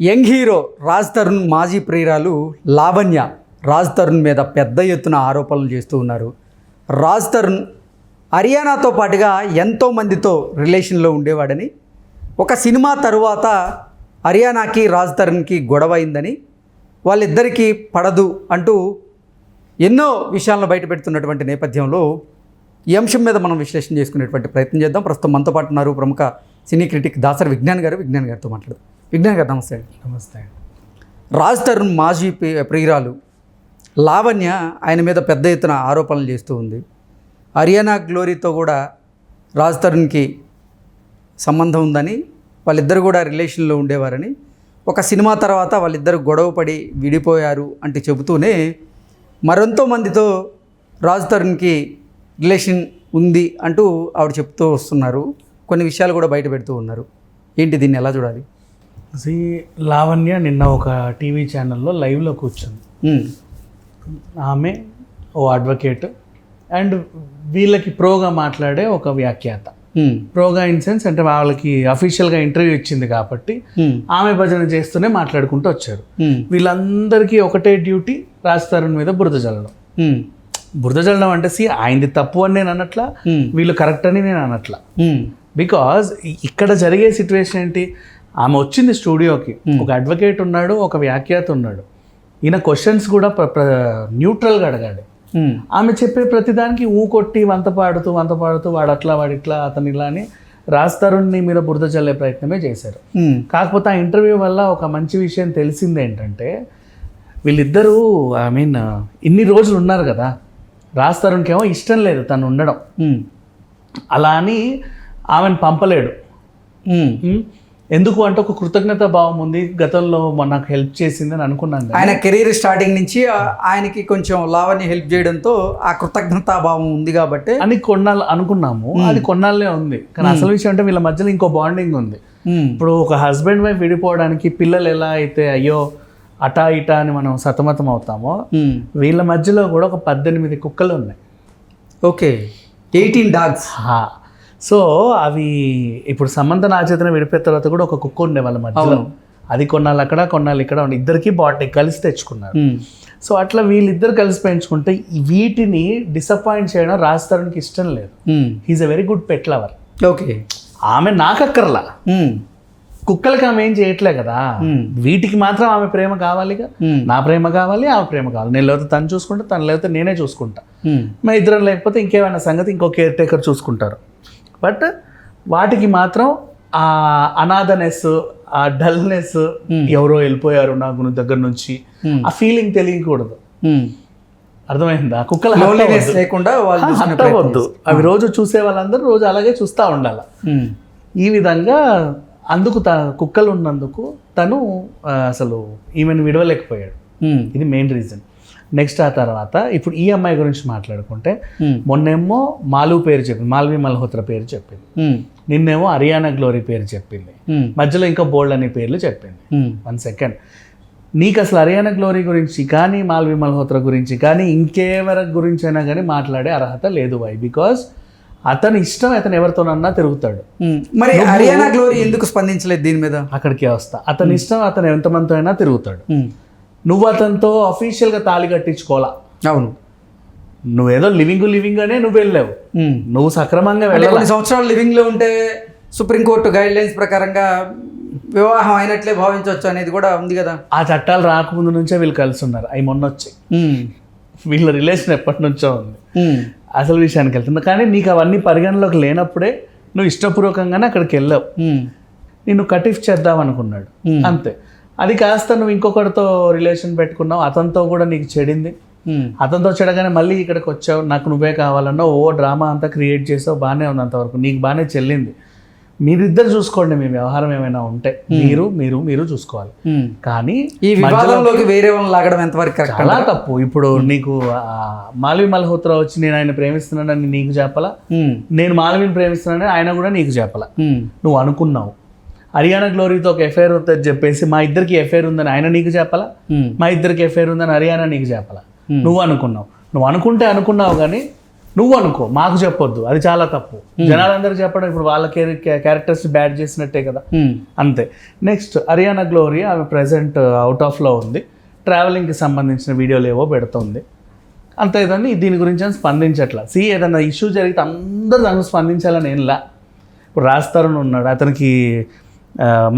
Young hero Raj Tarun మాజీ ప్రియురాలు లావణ్య రాజ్ తరుణ్ మీద పెద్ద ఎత్తున ఆరోపణలు చేస్తూ ఉన్నారు. రాజ్ తరుణ్ హర్యానాతో పాటుగా ఎంతోమందితో రిలేషన్లో ఉండేవాడని, ఒక సినిమా తరువాత హర్యానాకి రాజ్ తరుణ్కి గొడవ అయిందని, వాళ్ళిద్దరికీ పడదు అంటూ ఎన్నో విషయాలను బయటపెడుతున్నటువంటి నేపథ్యంలో ఈ అంశం మీద మనం విశ్లేషణ చేసుకునేటువంటి ప్రయత్నం చేద్దాం. ప్రస్తుతం మనతో పాటు ఉన్నారు ప్రముఖ సినీ క్రిటిక్ దాసరి విజ్ఞాన్ గారితో మాట్లాడదాం. విజ్ఞాన్ గారు నమస్తే అండి. నమస్తే. రాజ్ తరుణ్ మాజీ ప్రియురాలు లావణ్య ఆయన మీద పెద్ద ఎత్తున ఆరోపణలు చేస్తూ ఉంది. హర్యానా గ్లోరీతో కూడా రాజ్ తరుణ్కి సంబంధం ఉందని, వాళ్ళిద్దరు కూడా రిలేషన్లో ఉండేవారని, ఒక సినిమా తర్వాత వాళ్ళిద్దరు గొడవపడి విడిపోయారు అంటే చెబుతూనే మరెంతో మందితో రాజ్ తరుణ్కి రిలేషన్ ఉంది అంటూ ఆవిడ చెప్తూ వస్తున్నారు. కొన్ని విషయాలు కూడా బయట పెడుతూ ఉన్నారు. ఏంటి, దీన్ని ఎలా చూడాలి? లావణ్య నిన్న ఒక టీవీ ఛానల్లో లైవ్లో కూర్చుంది. ఆమె ఓ అడ్వకేట్ అండ్ వీళ్ళకి ప్రోగా మాట్లాడే ఒక వ్యాఖ్యాత. ప్రోగా ఇన్ సెన్స్ అంటే వాళ్ళకి అఫీషియల్గా ఇంటర్వ్యూ ఇచ్చింది కాబట్టి ఆమె భజన చేస్తూనే మాట్లాడుకుంటూ వచ్చారు. వీళ్ళందరికీ ఒకటే డ్యూటీ, రాజ్ తరుణ్ మీద బురద జల్లడం. బురద జల్లడం అంటే ఆయనది తప్పు అని నేను అనట్లా, వీళ్ళు కరెక్ట్ అని నేను అనట్లా. బికాజ్ ఇక్కడ జరిగే సిచ్యువేషన్ ఏంటి, ఆమె వచ్చింది స్టూడియోకి, ఒక అడ్వకేట్ ఉన్నాడు, ఒక వ్యాఖ్యాత ఉన్నాడు. ఈయన క్వశ్చన్స్ కూడా న్యూట్రల్గా అడగాడు. ఆమె చెప్పే ప్రతిదానికి కొట్టి వంత పాడుతూ వాడు అట్లా వాడు ఇట్లా అతను ఇలా అని రాజ్ తరుణ్ని మీద బురద చల్లే ప్రయత్నమే చేశారు. కాకపోతే ఆ ఇంటర్వ్యూ వల్ల ఒక మంచి విషయం తెలిసింది ఏంటంటే, వీళ్ళిద్దరూ ఇన్ని రోజులు ఉన్నారు కదా, రాజ్ తరుణ్కి ఏమో ఇష్టం లేదు తను ఉండడం, అలా అని ఆమెను పంపలేడు. ఎందుకు అంటే ఒక కృతజ్ఞత భావం ఉంది, గతంలో నాకు హెల్ప్ చేసింది అని అనుకున్నాను. ఆయన కెరీర్ స్టార్టింగ్ నుంచి ఆయనకి కొంచెం లావణ్య హెల్ప్ చేయడంతో ఆ కృతజ్ఞతా భావం ఉంది కాబట్టి అని కొన్నాళ్ళు అనుకున్నాము. అది కొన్నాళ్ళే ఉంది. కానీ అసలు విషయం అంటే వీళ్ళ మధ్యలో ఇంకో బాండింగ్ ఉంది. ఇప్పుడు ఒక హస్బెండ్ వైఫ్ విడిపోవడానికి పిల్లలు ఎలా అయితే అయ్యో అటా ఇటా అని మనం సతమతం అవుతామో, వీళ్ళ మధ్యలో కూడా ఒక 18 కుక్కలు ఉన్నాయి. Okay, 18 dogs. సో అవి ఇప్పుడు సమంత నా చేతన విడిపోయిన తర్వాత కూడా ఒక కుక్క ఉండే వాళ్ళ మధ్యలో. అది కొన్నాళ్ళు అక్కడ కొన్నాళ్ళు ఇక్కడ ఉండి ఇద్దరికి బాటిల్ కలిసి తెచ్చుకున్నారు. సో అట్లా వీళ్ళిద్దరు కలిసి పెంచుకుంటే వీటిని డిసప్పాయింట్ చేయడం రాజ్ తరుణ్కి ఇష్టం లేదు. He's a very good pet lover. Okay, ఆమె నాకక్కర్లా, కుక్కలకి ఆమె ఏం చేయట్లే కదా, వీటికి మాత్రం ఆమె ప్రేమ కావాలిగా. నా ప్రేమ కావాలి, ఆమె ప్రేమ కావాలి. నేను లేకపోతే తను చూసుకుంటా, తను లేకపోతే నేనే చూసుకుంటా. మా ఇద్దరం లేకపోతే ఇంకేమైనా సంగతి ఇంకో కేర్ టేకర్ చూసుకుంటారు. బట్ వాటికి మాత్రం ఆ అనాథనెస్, ఆ డల్నెస్, ఎవరో వెళ్ళిపోయారు నాకు దగ్గర నుంచి, ఆ ఫీలింగ్ తెలియకూడదు. అర్థమైందా? కుక్కల లేకుండా వద్దు. అవి రోజు చూసే వాళ్ళందరూ రోజు అలాగే చూస్తూ ఉండాలి. ఈ విధంగా అందుకు కుక్కలు ఉన్నందుకు తను అసలు ఈమెను విడవలేకపోయాడు. ఇది మెయిన్ రీజన్. నెక్స్ట్ ఆ తర్వాత ఇప్పుడు ఈ అమ్మాయి గురించి మాట్లాడుకుంటే, మొన్నేమో మాలు పేరు చెప్పింది, మాల్వి మల్హోత్రా పేరు చెప్పింది, నిన్నేమో హర్యానా గ్లోరీ పేరు చెప్పింది, మధ్యలో ఇంకా బోల్డ్ అనే పేర్లు చెప్పింది. 1 సెకండ్, నీకు అసలు హర్యానా గ్లోరీ గురించి కానీ మాల్వి మల్హోత్రా గురించి కానీ ఇంకెవరి గురించి అయినా కానీ మాట్లాడే అర్హత లేదు. వై? బికాజ్ అతని ఇష్టం, అతను ఎవరితోనన్నా తిరుగుతాడు. మరి హర్యానా గ్లోరీ ఎందుకు స్పందించలేదు దీని మీద? అక్కడికే వస్తా. అతని ఇష్టం, అతను ఎంతమందితో అయినా తిరుగుతాడు. నువ్వు అతనితో అఫీషియల్గా తాళి కట్టించుకోవాలా. అవును, నువ్వేదో లివింగ్ అనే నువ్వు వెళ్ళావు, నువ్వు సక్రమంగా వెళ్ళాలి. కొన్ని సంవత్సరాలు లివింగ్లో ఉంటే సుప్రీంకోర్టు గైడ్ లైన్స్ ప్రకారంగా వివాహం అయినట్లే భావించవచ్చు అనేది కూడా ఉంది కదా. ఆ చట్టాలు రాకముందు నుంచే వీళ్ళు కలిసి ఉన్నారు. అవి మొన్న వచ్చాయి. వీళ్ళ రిలేషన్ ఎప్పటి నుంచో ఉంది. అసలు విషయానికి వెళ్తుంది. కానీ నీకు అవన్నీ పరిగణలోకి లేనప్పుడే నువ్వు ఇష్టపూర్వకంగానే అక్కడికి వెళ్ళావు. నిన్ను కటిఫ్ చేద్దాం అనుకున్నాడు, అంతే. అది కాస్త నువ్వు ఇంకొకరితో రిలేషన్ పెట్టుకున్నావు, అతనితో కూడా నీకు చెడింది. అతనితో చెడగానే మళ్ళీ ఇక్కడికి వచ్చావు, నాకు నువ్వే కావాలన్నా డ్రామా అంతా క్రియేట్ చేసావు. బాగానే ఉంది, అంతవరకు నీకు బాగానే చెల్లింది. మీరిద్దరు చూసుకోండి, మీ వ్యవహారం ఏమైనా ఉంటే మీరు చూసుకోవాలి. కానీ ఈ వివాదంలోకి వేరే వాళ్ళని లాగడం ఎంతవరకు చాలా తప్పు. ఇప్పుడు నీకు మాల్వి మల్హోత్రా వచ్చి నేను ఆయన ప్రేమిస్తున్నానని నీకు చెప్పాలా, నేను మాల్విని ప్రేమిస్తున్నానని ఆయన కూడా నీకు చెప్పాలా. నువ్వు అనుకున్నావు. హర్యానా గ్లోరీతో ఒక ఎఫైర్ ఉందని చెప్పేసి మా ఇద్దరికి ఎఫైర్ ఉందని ఆయన నీకు చెప్పాలా, మా ఇద్దరికి ఎఫైర్ ఉందని హర్యానా నీకు చెప్పాలా. నువ్వు అనుకున్నావు. నువ్వు అనుకుంటే అనుకున్నావు, కానీ నువ్వు అనుకో, మాకు చెప్పొద్దు, అది చాలా తప్పు. జనాలందరికీ చెప్పడం ఇప్పుడు వాళ్ళ క్యారెక్టర్స్ బ్యాడ్ చేసినట్టే కదా. అంతే. నెక్స్ట్ హరియానా గ్లోరీ, ఆమె ప్రజెంట్ అవుట్ ఆఫ్లో ఉంది, ట్రావెలింగ్కి సంబంధించిన వీడియోలు ఏవో పెడుతుంది. అంతే కానీ దీని గురించి అని స్పందించట్లా. ఏదైనా ఇష్యూ జరిగితే అందరూ దానికి స్పందించాలని ఏంలా. ఇప్పుడు రాజ్ తరుణ్ ఉన్నాడు, అతనికి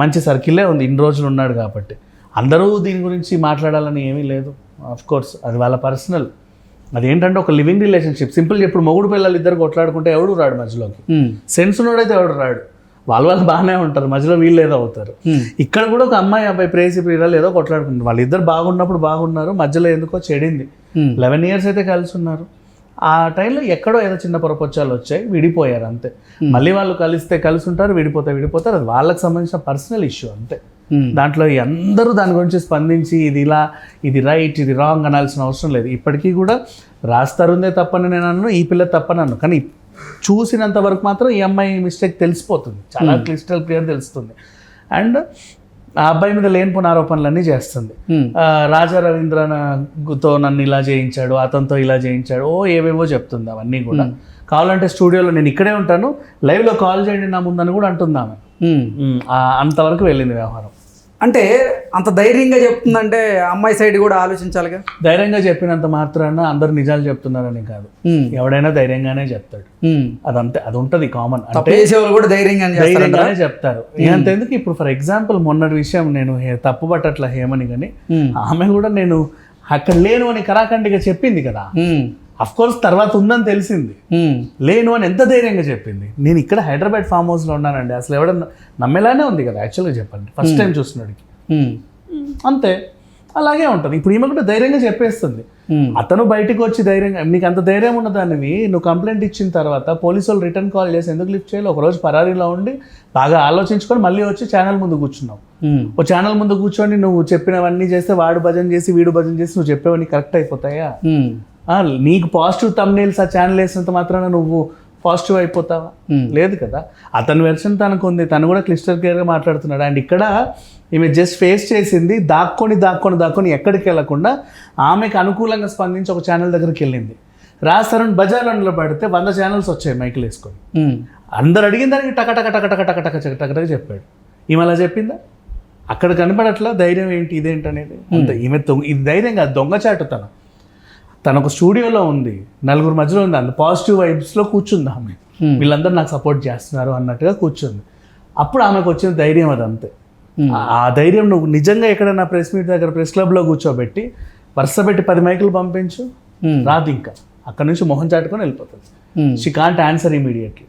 మంచి సర్కిలే ఉంది, ఇన్ని రోజులు ఉన్నాడు కాబట్టి అందరూ దీని గురించి మాట్లాడాలని ఏమీ లేదు. ఆఫ్ కోర్స్ అది వాళ్ళ పర్సనల్. అదేంటంటే ఒక లివింగ్ రిలేషన్షిప్. సింపుల్ ఇప్పుడు మొగుడు పిల్లలు ఇద్దరు కొట్లాడుకుంటే ఎవడు రాడు మధ్యలోకి. సెన్స్ ఉన్నోడైతే ఎవడు రాడు, వాళ్ళు బాగానే ఉంటారు, మధ్యలో వీళ్ళు ఏదో అవుతారు. ఇక్కడ కూడా ఒక అమ్మాయి అబ్బాయి ప్రేసి ప్రియురాలు ఏదో కొట్లాడుకుంటారు. వాళ్ళిద్దరు బాగున్నప్పుడు బాగున్నారు, మధ్యలో ఎందుకో చెడింది. 11 years అయితే కలిసి ఉన్నారు. ఆ టైంలో ఎక్కడో ఏదో చిన్న పొరపొచ్చాలు వచ్చాయి, విడిపోయారు అంతే. మళ్ళీ వాళ్ళు కలిసి ఉంటారు, విడిపోతారు. అది వాళ్ళకి సంబంధించిన పర్సనల్ ఇష్యూ అంతే. దాంట్లో అందరూ దాని గురించి స్పందించి ఇది ఇలా, ఇది రైట్, ఇది రాంగ్ అనాల్సిన అవసరం లేదు. ఇప్పటికీ కూడా రాజ్ తరుణ్దే తప్పని నేను అన్నాను, ఈ పిల్ల తప్పని అన్నాను. కానీ చూసినంత వరకు మాత్రం ఈ అమ్మాయి మిస్టేక్ తెలిసిపోతుంది, చాలా క్లిస్టల్ క్లియర్ తెలుస్తుంది. అండ్ ఆ అబ్బాయి మీద లేనిపోయిన ఆరోపణలన్నీ చేస్తుంది. రాజా రవీంద్రతో నన్ను ఇలా చేయించాడు, అతనితో ఇలా చేయించాడు, ఏవేవో చెప్తుంది. అవన్నీ కూడా కావాలంటే స్టూడియోలో నేను ఇక్కడే ఉంటాను, లైవ్లో కాల్ చేయండి నా ముందని కూడా అంటుంది ఆమె. అంతవరకు వెళ్ళింది వ్యవహారం. అంటే అంత ధైర్యంగా చెప్తుందంటే అమ్మాయి సైడ్ కూడా ఆలోచించాలిగా. ధైర్యంగా చెప్పినంత మాత్రాన అందరు నిజాలు చెప్తున్నారని కాదు, ఎవడైనా ధైర్యంగానే చెప్తాడు. అదంతే, అది ఉంటుంది కామన్. అంటే కూడా ధైర్యంగానే చెప్తారు. అంతెందుకు ఇప్పుడు ఫర్ ఎగ్జాంపుల్ మొన్నటి విషయం, నేను తప్పు పట్టట్ల హేమని, కానీ ఆమె కూడా నేను అక్కడ లేను అని కరాఖండిగా చెప్పింది కదా. అఫ్ కోర్స్ తర్వాత ఉందని తెలిసింది, లేను అని ఎంత ధైర్యంగా చెప్పింది. నేను ఇక్కడ హైదరాబాద్ ఫామ్ హౌస్లో ఉన్నానండి, అసలు ఎవడన్నా నమ్మేలానే ఉంది కదా యాక్చువల్గా చెప్పండి, ఫస్ట్ టైం చూస్తున్నాడికి. అంతే, అలాగే ఉంటుంది. ఇప్పుడు ఈమె కూడా ధైర్యంగా చెప్పేస్తుంది. అతను బయటకు వచ్చి ధైర్యంగా, నీకు అంత ధైర్యం ఉన్నదానివి నువ్వు కంప్లైంట్ ఇచ్చిన తర్వాత పోలీసు వాళ్ళు రిటర్న్ కాల్ చేసి ఎందుకు లిఫ్ట్ చేయాలి? ఒకరోజు పరారీలో ఉండి బాగా ఆలోచించుకొని మళ్ళీ వచ్చి ఛానల్ ముందు కూర్చున్నావు. ఓ ఛానల్ ముందు కూర్చొని నువ్వు చెప్పినవన్నీ చేస్తే వాడు భజన చేసి వీడు భజన చేసి నువ్వు చెప్పేవన్నీ కరెక్ట్ అయిపోతాయా? నీకు పాజిటివ్ థంబ్నెయిల్స్ ఆ ఛానల్ వేసినంత మాత్రాన నువ్వు పాజిటివ్ అయిపోతావా? లేదు కదా. అతని వెర్షన్ తనకు ఉంది, తను కూడా క్లిస్టర్ క్లియర్గా మాట్లాడుతున్నాడు. అండ్ ఇక్కడ ఈమె జస్ట్ ఫేస్ చేసింది, దాక్కొని ఎక్కడికి వెళ్ళకుండా ఆమెకు అనుకూలంగా స్పందించి ఒక ఛానల్ దగ్గరికి వెళ్ళింది. రాజ్ తరుణ్ బజార్లో పడితే 100 ఛానల్స్ వచ్చాయి మైకులు వేసుకొని. అందరు అడిగిన దానికి టక చెప్పాడు. ఈమె అలా చెప్పిందా? అక్కడ కనపడట్లా ధైర్యం ఏంటి, ఇదేంటి అనేది. అంత ఈమె ఇది ధైర్యం కాదు, దొంగచాటుతనం. తను ఒక స్టూడియోలో ఉంది, నలుగురు మధ్యలో ఉంది, అంత పాజిటివ్ వైబ్స్లో కూర్చుంది ఆమె. వీళ్ళందరూ నాకు సపోర్ట్ చేస్తున్నారు అన్నట్టుగా కూర్చుంది. అప్పుడు ఆమెకు వచ్చిన ధైర్యం అదంతే. ఆ ధైర్యం నువ్వు నిజంగా ఎక్కడైనా ప్రెస్ మీట్ దగ్గర ప్రెస్ క్లబ్లో కూర్చోబెట్టి వరుస పెట్టి 10 మైకులు పంపించు, రాదు. ఇంకా అక్కడ నుంచి మొహం చాటుకొని వెళ్ళిపోతుంది. She can't answer immediately.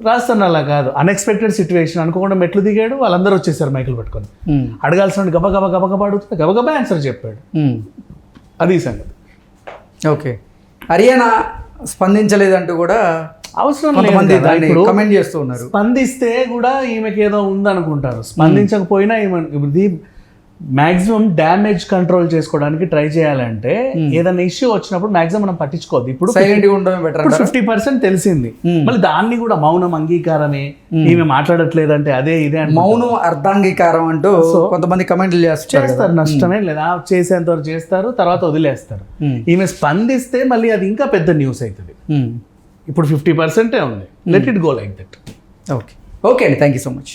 రాస్తాను అలా కాదు, అన్ఎక్స్పెక్టెడ్ సిచ్యువేషన్, అనుకోకుండా మెట్లు దిగాడు, వాళ్ళందరూ వచ్చేసారు మైకులు పట్టుకొని. అడగాల్సిన గబగబా అడుగుతుంది, గబగబా ఆన్సర్ చెప్పాడు. అది సంగతి. ఓకే, హరియానా స్పందించలేదంటూ కూడా అవసరం లేదు, కమెంట్ చేస్తూ ఉన్నారు. స్పందిస్తే కూడా ఈమెకి ఏదో ఉందనుకుంటారు, స్పందించకపోయినా ఈమె ఇది మ్యాక్సిమం డ్యామేజ్ కంట్రోల్ చేసుకోవడానికి ట్రై చేయాలంటే ఏదైనా ఇష్యూ వచ్చినప్పుడు మ్యాక్సిమం మనం పట్టించుకోవద్దు. ఇప్పుడు 50% తెలిసింది, మళ్ళీ దాన్ని కూడా మౌనం అంగీకారమే, ఈమె మాట్లాడట్లేదంటే అదే ఇదే అంటే మౌనం అర్ధాంగీకారం అంటూ కొంతమంది కమెంట్లు చేస్తారు. నష్టమే లేదా, చేసేంత వరకు చేస్తారు, తర్వాత వదిలేస్తారు. ఈమె స్పందిస్తే మళ్ళీ అది ఇంకా పెద్ద న్యూస్ అవుతుంది. ఇప్పుడు 50% ఉంది, let it go like that. Okay అండి, థ్యాంక్ యూ సో మచ్.